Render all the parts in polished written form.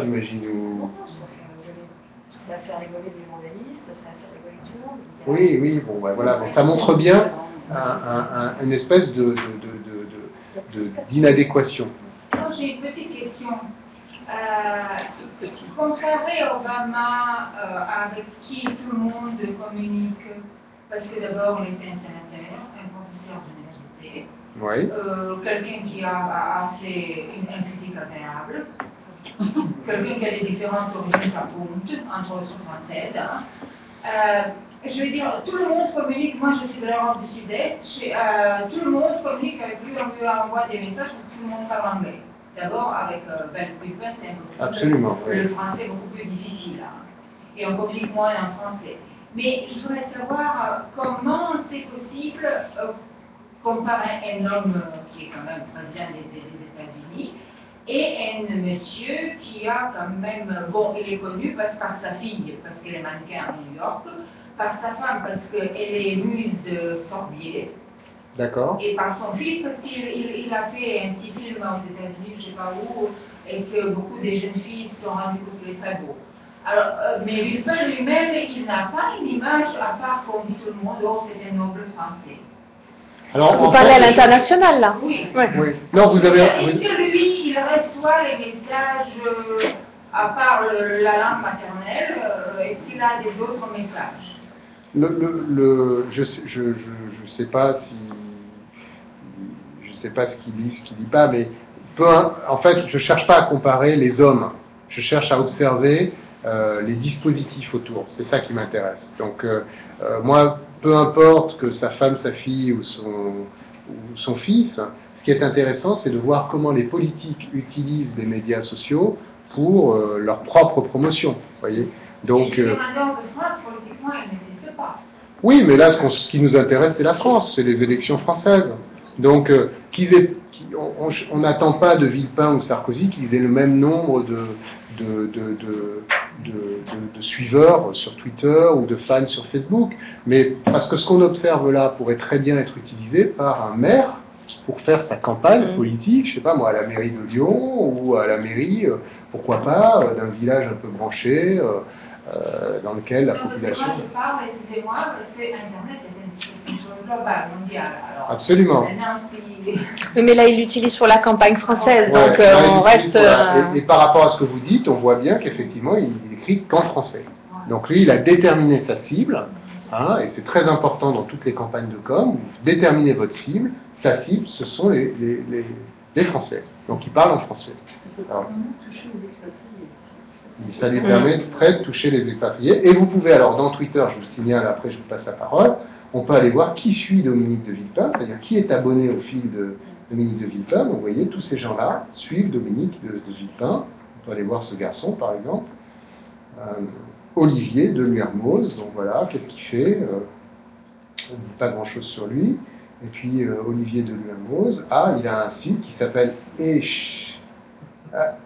j'imagine. Non, ça fait rigoler les journalistes, ça fait rigoler tout le monde. Oui, oui, bon, ben voilà, bon, ça montre bien une espèce d'inadéquation. J'ai une petite question. Comparé Obama avec qui tout le monde communique, parce que d'abord il était un sénateur, un professeur d'université, Oui. Quelqu'un qui a assez une critique agréable, quelqu'un qui a des différentes origines, ça compte, entre autres françaises. Je veux dire, tout le monde communique, moi je suis de l'Europe du Sud-Est, tout le monde communique avec lui, on lui envoie des messages parce que tout le monde parle anglais. D'abord, avec Pulpen, c'est impossible. Absolument, oui. Le français est beaucoup plus difficile. Et on communique moins en français. Mais je voudrais savoir comment c'est possible comparer un homme qui est quand même président des États-Unis et un monsieur qui a quand même, bon, il est connu par sa fille, parce qu'elle est mannequin à New York, par sa femme, parce qu'elle est muse de Sorbier. D'accord. Et par son fils, parce qu'il a fait un petit film aux États-Unis, je ne sais pas où, et que beaucoup de jeunes filles se sont rendues compte qu'il est très beau. Alors, mais Villepin lui-même, il n'a pas une image, à part qu'on dit tout le monde, oh, c'est un noble français. Alors, vous parlez à l'international, là? Oui. Ouais. Oui. Non, vous avez. Est-ce que lui, il reçoit les messages, à part la langue maternelle, est-ce qu'il a des autres messages? Je sais pas si. Je sais pas ce qu'il lit, ce qu'il lit pas, mais en fait, je cherche pas à comparer les hommes. Je cherche à observer les dispositifs autour. C'est ça qui m'intéresse. Donc, moi, peu importe que sa femme, sa fille ou son fils, ce qui est intéressant, c'est de voir comment les politiques utilisent les médias sociaux pour leur propre promotion. Voyez. Donc, de France, politiquement, il n'existe pas. Oui, mais là, ce qui nous intéresse, c'est la France, c'est les élections françaises. Donc, on n'attend pas de Villepin ou Sarkozy qu'ils aient le même nombre de suiveurs sur Twitter ou de fans sur Facebook, mais parce que ce qu'on observe là pourrait très bien être utilisé par un maire pour faire sa campagne politique, je sais pas moi, à la mairie de Lyon ou à la mairie, pourquoi pas, d'un village un peu branché, dans lequel la population... Moi je parle, excusez-moi, parce que Internet est une chose globale, mondiale. Alors, absolument. Oui, mais là, il l'utilise pour la campagne française, ouais, donc là, on reste... Et par rapport à ce que vous dites, on voit bien qu'effectivement, il écrit qu'en français. Donc lui, il a déterminé sa cible, hein, et c'est très important dans toutes les campagnes de com, vous déterminez votre cible, sa cible, ce sont les Français. Donc il parle en français. Alors, ça lui permet de toucher les expatriés. Et vous pouvez alors, dans Twitter, je vous signale, après je vous passe la parole, on peut aller voir qui suit Dominique de Villepin, c'est-à-dire qui est abonné au fil de Dominique de Villepin. Donc vous voyez, tous ces gens-là suivent Dominique de Villepin. On peut aller voir ce garçon, par exemple. Olivier de Lermoz, donc voilà, qu'est-ce qu'il fait on ne dit pas grand-chose sur lui. Et puis Olivier de Lermoz, il a un site qui s'appelle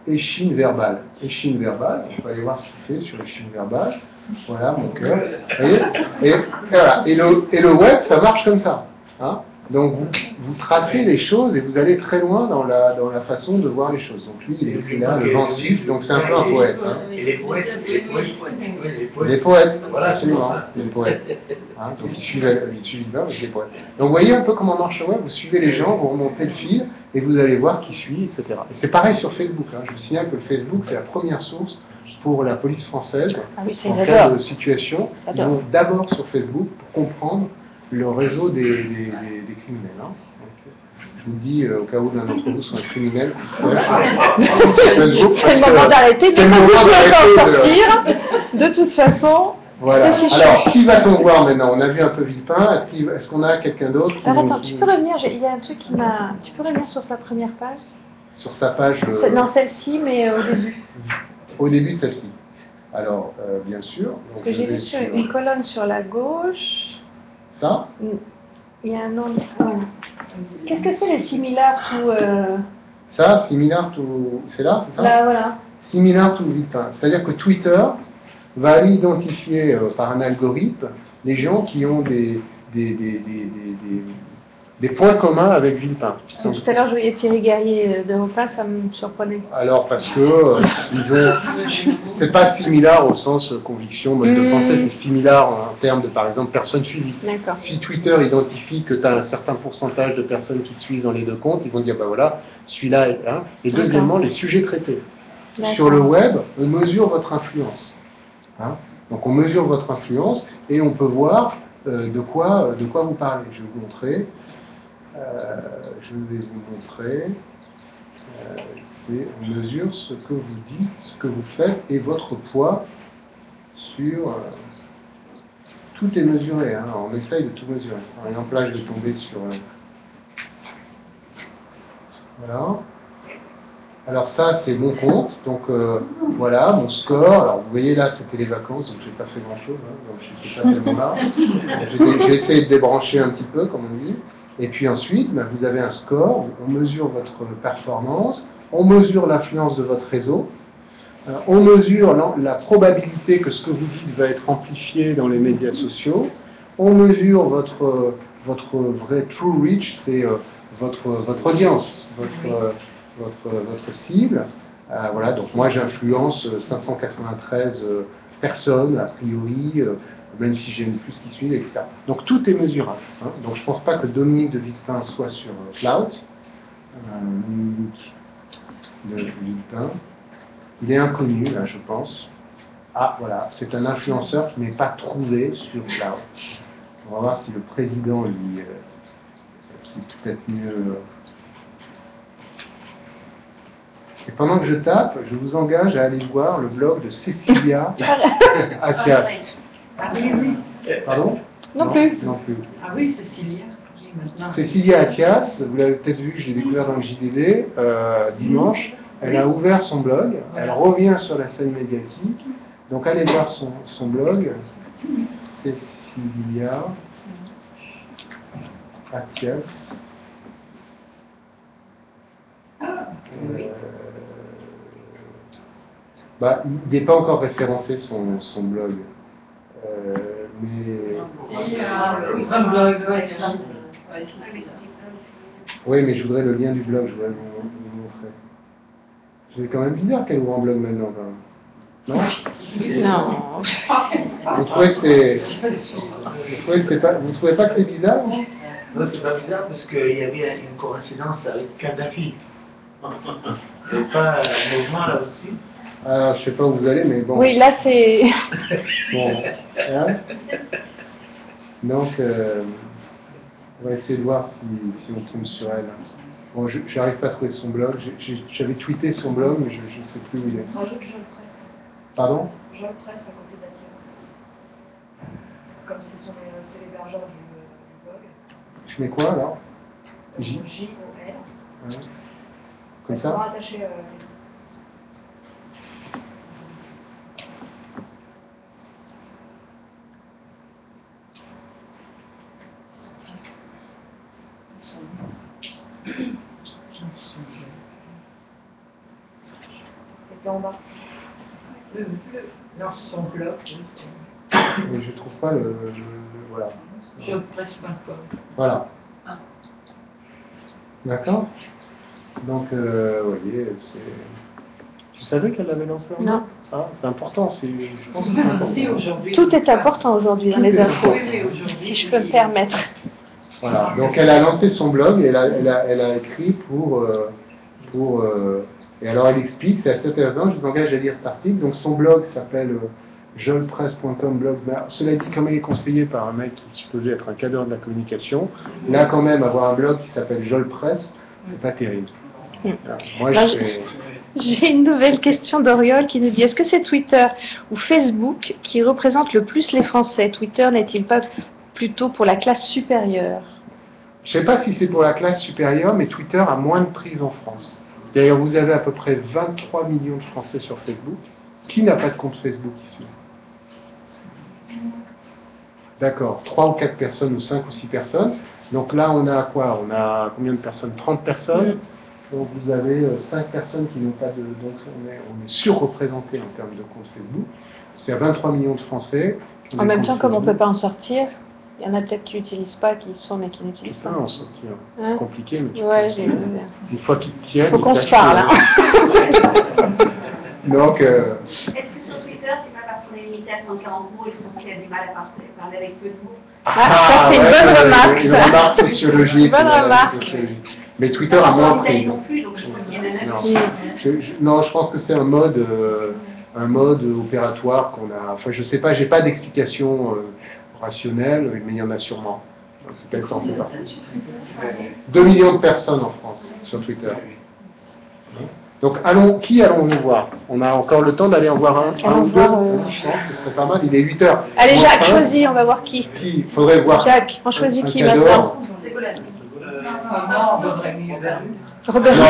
Échine Verbal. Échine Verbal, on peut aller voir ce qu'il fait sur Échine Verbal. Voilà, mon cœur. Et voilà. Et le web, ça marche comme ça. Hein. Donc vous tracez les choses et vous allez très loin dans la façon de voir les choses. Donc lui, il écrit là le Vancif, donc c'est un peu un poète. Hein. Et les poètes. Les poètes, voilà, absolument. Les poètes. Hein, donc il suit avec les poètes. Donc vous voyez un peu comment marche le web, vous suivez les gens, vous remontez le fil et vous allez voir qui suit, etc. Et c'est pareil sur Facebook. Hein. Je vous signale que le Facebook, c'est la première source pour la police française en cas de situation. Ils vont d'abord sur Facebook pour comprendre le réseau des criminels. Hein. Donc, je vous dis, au cas où l'un d'entre vous soit un criminel, c'est le moment d'arrêter, mais quand vous pouvez sortir, de toute façon... Voilà. Alors, qui va-t-on voir maintenant? On a vu un peu Villepin. Est-ce qu'on a quelqu'un d'autre? Attends, tu peux revenir, il y a un truc qui m'a... Tu peux revenir sur sa première page? Sur sa page... Non, celle-ci, mais au début. Au début de celle-ci. Alors, bien sûr... Parce que j'ai vu sur une colonne sur la gauche... Ça? Il y a un nom... Qu'est-ce que c'est les similar to... Ça, similar to... C'est là, c'est ça? Là, voilà. Similar to Villepin. C'est-à-dire que Twitter va identifier par un algorithme les gens qui ont des des points communs avec Villepin. Tout à l'heure, je voyais Thierry Guerrier d'Europa, ça me surprenait. Alors, parce que c'est pas similaire au sens conviction, mode de pensée, c'est similaire en termes de, par exemple, personnes suivies. D'accord. Si Twitter identifie que tu as un certain pourcentage de personnes qui te suivent dans les deux comptes, ils vont dire, bah voilà, celui-là est un. Et deuxièmement, les sujets traités. D'accord. Sur le web, on mesure votre influence. Hein. Donc, on mesure votre influence et on peut voir de quoi vous parlez. Je vais vous montrer. On mesure ce que vous dites, ce que vous faites et votre poids sur... tout est mesuré, hein, on essaye de tout mesurer. Par exemple, là, je vais tomber sur... voilà. Alors ça, c'est mon compte, donc voilà, mon score. Alors vous voyez là, c'était les vacances, donc j'ai pas fait grand-chose, hein, donc je sais pas tellement marre. J'ai essayé de débrancher un petit peu, comme on dit. Et puis ensuite, ben, vous avez un score, on mesure votre performance, on mesure l'influence de votre réseau, on mesure la probabilité que ce que vous dites va être amplifié dans les médias sociaux, on mesure votre vrai true reach, c'est votre audience, votre cible. Voilà, donc moi j'influence 593 personnes, a priori, même si j'ai une plus qui suivent, etc. Donc tout est mesurable. Hein. Donc je ne pense pas que Dominique de Villepin soit sur Cloud. Dominique de Villepin. Il est inconnu, là, je pense. Ah, voilà, c'est un influenceur qui n'est pas trouvé sur Cloud. On va voir si le président, lui, qui est peut-être mieux... Et pendant que je tape, je vous engage à aller voir le blog de Cécilia Attias. Ah oui, oui. Pardon ? Non plus. Non plus. Ah oui, Cécilia. Oui, maintenant. Cécilia Attias, vous l'avez peut-être vu, je l'ai découvert dans le JDD dimanche. Elle a ouvert son blog, elle revient sur la scène médiatique. Donc allez voir son blog, Cécilia Attias. Bah, il n'est pas encore référencé son blog. Mais... Oui, mais je voudrais le lien du blog, je voudrais vous montrer. C'est quand même bizarre qu'elle ouvre un blog maintenant. Non ? Non. Vous trouvez que c'est... Vous trouvez pas que c'est bizarre ? Non, c'est pas bizarre parce qu'il y avait une coïncidence avec Kadhafi. Il n'y avait pas un mouvement là-dessus. Alors, je sais pas où vous allez, mais bon. Oui, là c'est... Bon. Hein ? Donc, on va essayer de voir si on tombe sur elle. Bon, je n'arrive pas à trouver son blog. J'avais tweeté son blog, mais je ne sais plus où il est. Rajoute Jean Presse. Pardon ? Jean Presse à côté d'Athias. Comme c'est l'hébergeur du blog. Je mets quoi alors ? J. J-O-L. Ouais. Comme Ils sont ça ? rattachés était en bas. Dans son blog. Et je trouve pas le voilà. Je presse.com. Voilà. Ah. D'accord. Donc, vous voyez, c'est... Tu savais qu'elle l'avait lancé en Non. Ah, c'est important, je pense que c'est important. Si, aujourd'hui. Tout est important aujourd'hui dans Tout les est infos, Oui, oui, aujourd'hui. si je peux me permettre. Voilà, donc elle a lancé son blog et elle a écrit et alors elle explique, c'est assez intéressant, je vous engage à lire cet article. Donc son blog s'appelle jolpresse.com blog. Mais cela dit, comme elle est conseillée par un mec qui est supposé être un cadre de la communication, là quand même avoir un blog qui s'appelle Jolpresse, c'est pas terrible. Alors, moi Là, je fais... J'ai une nouvelle question d'Oriol qui nous dit: est-ce que c'est Twitter ou Facebook qui représente le plus les Français? Twitter n'est-il pas plutôt pour la classe supérieure? Je ne sais pas si c'est pour la classe supérieure, mais Twitter a moins de prise en France. D'ailleurs, vous avez à peu près 23 millions de Français sur Facebook. Qui n'a pas de compte Facebook ici? D'accord, 3 ou 4 personnes, ou 5 ou 6 personnes. Donc là, on a quoi? On a combien de personnes? 30 personnes. Donc vous avez 5 personnes qui n'ont pas de... Donc on est surreprésenté en termes de compte Facebook. C'est à 23 millions de Français. En même temps, comme on ne peut pas en sortir. Il y en a peut-être qui n'utilisent pas, qui y sont, mais qui n'utilisent pas. Non, on s'en tire. Hein? C'est compliqué, mais Ouais, j'ai... une fois qu'ils te tiennent. Faut qu'on ils se parle. Hein. Donc, Est-ce que sur Twitter, c'est pas parce qu'on est limité à 140 mots et le français a du mal à parler avec peu de mots? Ça, c'est une bonne remarque. Une remarque sociologique. Bonne remarque. Mais Twitter a moins pris. Non plus, donc je pense qu'il y en a même. Non, je pense que c'est un mode opératoire qu'on a. Enfin, je sais pas, j'ai pas d'explication rationnelle, mais il y en a sûrement. Peut-être ça en fait partie. 2 millions de personnes en France sur Twitter. Donc, qui allons-nous voir? On a encore le temps d'aller en voir un ou deux. Je pense que ce serait pas mal. Il est 8 heures. Allez, Jacques, choisis, on va voir qui. Il faudrait voir. Jacques, on choisit qui cadeau. maintenant? Non, Robert Muller. Robert. Non,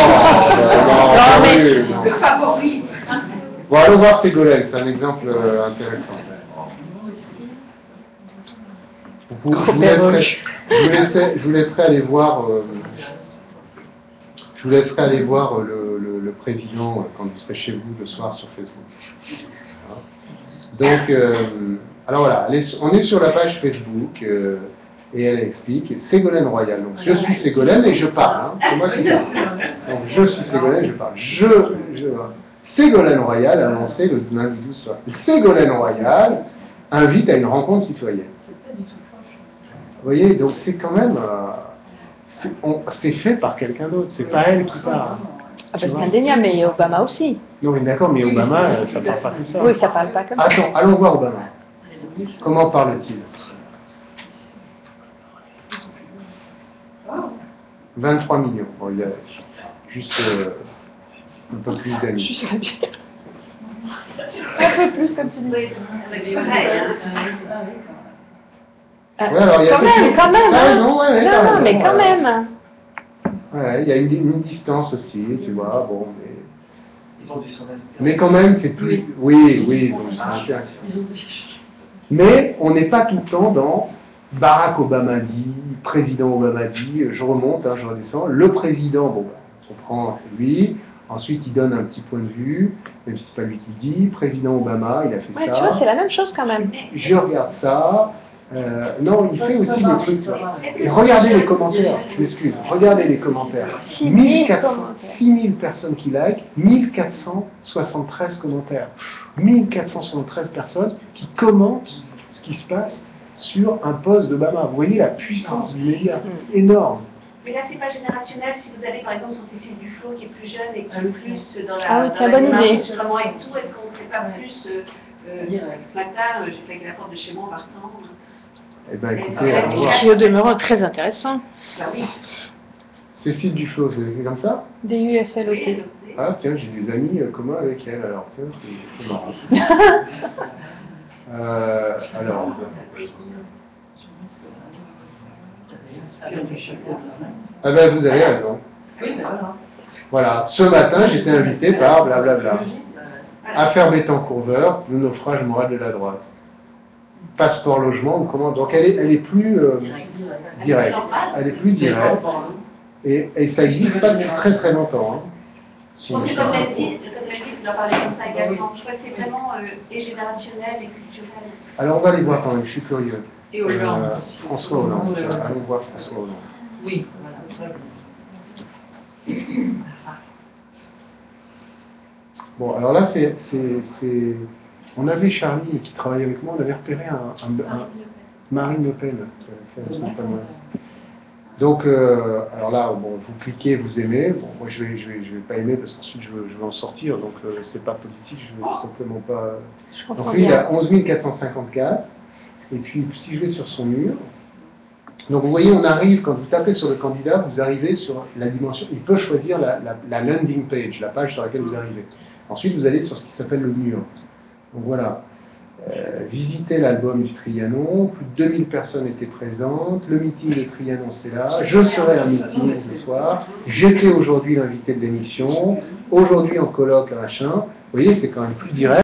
mais... Le favori. Bon, allons voir Ségolène, c'est un exemple intéressant. Je vous laisserai aller voir. Je vous laisserai aller voir le président quand vous serez chez vous le soir sur Facebook. Donc, alors voilà, on est sur la page Facebook et elle explique Ségolène Royal. Donc, je suis Ségolène et je parle. Hein, c'est moi qui parle. Donc, je suis Ségolène et je parle. Ségolène Royal a annoncé le lundi 12 soir. Ségolène Royal invite à une rencontre citoyenne. Vous voyez, donc c'est quand même. C'est fait par quelqu'un d'autre, c'est pas elle qui parle. Ah ben c'est indéniable, mais Obama aussi. Non, mais d'accord, mais Obama, ça parle pas comme ça. Oui, ça parle pas comme ça. Attends, allons voir Obama. Comment parle-t-il? 23 millions. Bon, il y a juste un peu plus d'amis. Je serais bien. Un peu plus, comme tu dis. Ouais, alors, il y a Quand même. Ah, Hein. non, ouais, Non, mais quand même. Ouais, il y a une distance aussi, tu vois, bon, mais... Ils ont dû s'en inspirer. Mais quand même, c'est plus... Oui, ils ont dû s'en inspirer. Mais on n'est pas tout le temps dans Barack Obama dit, président Obama dit, je remonte, hein, je redescends, le président, bon, on prend, c'est lui, ensuite il donne un petit point de vue, même si c'est pas lui qui le dit, président Obama, il a fait Ouais, ça. tu vois, c'est la même chose quand même. Je regarde ça... non, il fait aussi des trucs. Et regardez les commentaires, je m'excuse, regardez les commentaires. 6000 personnes qui like, 1473 commentaires. 1473 personnes qui commentent ce qui se passe sur un post d'Obama. Vous voyez la puissance du média, énorme. Mais là, c'est pas générationnel. Si vous allez par exemple sur Cécile Duflot qui est plus jeune et qui est plus dans la. Ah oui, très bonne idée. Vraiment et tout, est-ce qu'on ne serait pas plus. Ce matin, j'ai fait la porte de chez moi en partant. Eh bien, écoutez, allons voir. Qui au demeurant très intéressant. Bah oui. Cécile Duflot, c'est comme ça? DUFLOT. Ah, tiens, j'ai des amis communs avec elle, alors, tiens, c'est marrant. Alors. Ah ben, vous avez raison. Voilà, ce matin, j'étais invité par blablabla. Affaire Bettencourt-Veur, le naufrage moral de la droite. Passeport logement, ou comment. Donc elle est plus directe. Elle est plus directe. Et ça existe pas depuis très très longtemps. Hein. Je pense que comme elle dit, je dois parler comme ça également. Je crois que c'est vraiment et générationnel et culturel. Alors on va aller voir quand même, je suis curieux. Et Hollande. François Hollande. Allons voir François Hollande. Oui. Bon, alors là, on avait Charlie qui travaillait avec moi, on avait repéré un Marine Le Pen qui avait fait un truc pas mal. Donc, alors là, bon, vous cliquez, vous aimez. Bon, moi, je vais pas aimer parce qu'ensuite je veux en sortir. Donc, c'est pas politique, je veux tout simplement pas. Donc, lui, il a 11 454. Et puis, si je vais sur son mur, donc vous voyez, on arrive, quand vous tapez sur le candidat, vous arrivez sur la dimension. Il peut choisir la landing page, la page sur laquelle vous arrivez. Ensuite, vous allez sur ce qui s'appelle le mur. Donc voilà. Visitez l'album du Trianon, plus de 2000 personnes étaient présentes, le meeting de Trianon c'est là, je serai à un meeting ce soir, j'étais aujourd'hui l'invité de l'émission, aujourd'hui en colloque, machin, vous voyez c'est quand même plus direct.